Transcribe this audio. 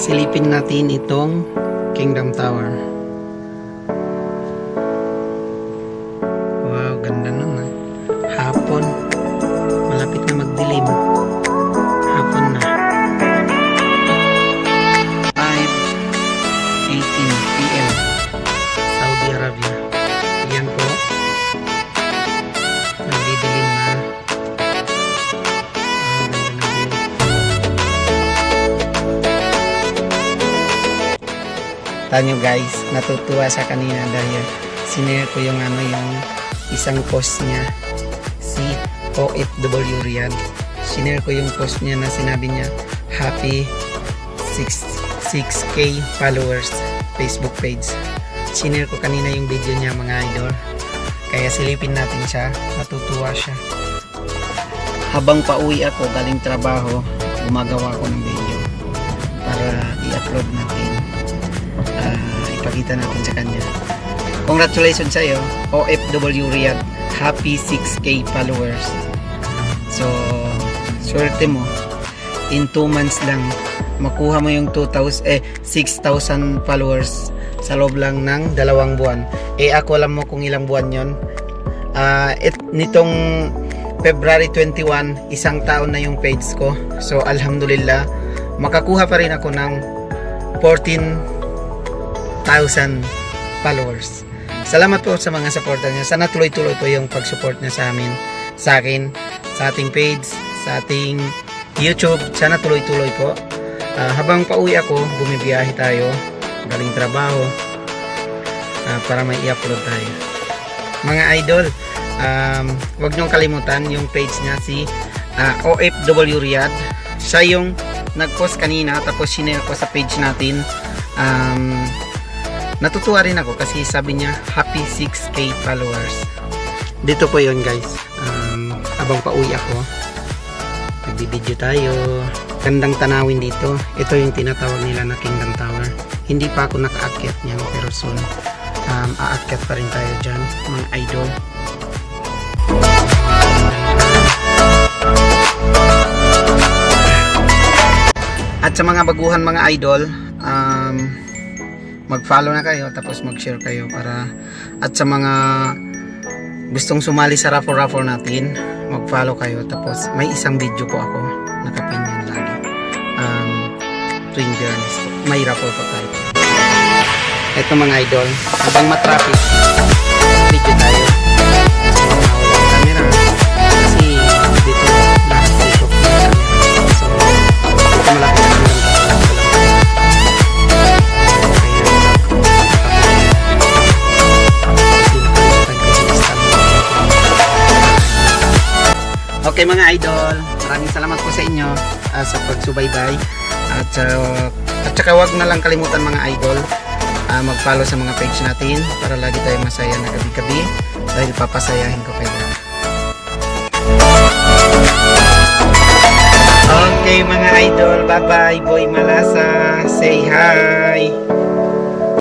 Silipin natin itong Kingdom Tower. Wow, ganda nun ah. Hapon. Malapit na magdilim. Hapon na. 5:18 PM Saudi Arabia. Yan po. Nagdidilim na. Tanyo guys, natutuwa sa kanina dahil sinare ko yung yung isang post niya, si OFW Riyadh. Sinare ko yung post niya na sinabi niya happy 6k followers Facebook page. Sinare ko kanina yung video niya mga idol, kaya silipin natin siya. Natutuwa siya. Habang pauwi ako galing trabaho, gumagawa ko ng video para i-upload natin. Ipakita natin sa kanya. Congratulations sa iyo, OFW Riyadh. Happy 6k followers. So, swerte mo. In 2 months lang, makuha mo yung 6,000 followers sa loob lang ng 2 buwan. Ako alam mo kung ilang buwan yon. Nitong February 21, 1 taon na yung page ko. So, alhamdulillah, makakuha pa rin ako ng 14,000 followers. Salamat po sa mga supporter niya. Sana tuloy-tuloy po yung pag-support niya sa amin, sa akin, sa ating page, sa ating YouTube. Sana tuloy-tuloy po. Habang pauwi ako, bumibiyahe tayo, galing trabaho, para may i-upload tayo. Mga idol, huwag niyong kalimutan yung page niya, si OFW Riyadh. Siya yung nag-post kanina, tapos sinare ko sa page natin. Natutuwa rin ako kasi sabi niya happy 6k followers. Dito po yun guys. Habang pauwi ako, nagbibideo tayo. Gandang tanawin dito. Ito yung tinatawag nila na Kingdom Tower. Hindi pa ako nakaakyat niyan, pero soon aakyat pa rin tayo dyan mga idol. At sa mga baguhan mga idol, mag-follow na kayo, tapos mag-share kayo para, at sa mga gustong sumali sa raffle natin, mag-follow kayo. Tapos may isang video po ako nakapin yan lagi, Twin Journeys po. May raffle po tayo. Ito mga idol, habang matraffic, video tayo. Walang camera kasi dito lahat dito. So dito malapit na lang. Okay mga idol, maraming salamat po sa inyo sa pagsubaybay, at saka wag na lang kalimutan mga idol, mag-follow sa mga page natin para lagi tayong masaya na gabi-gabi dahil papasayahin ko kayo. Okay mga idol, bye bye. Boy Malasa, say hi.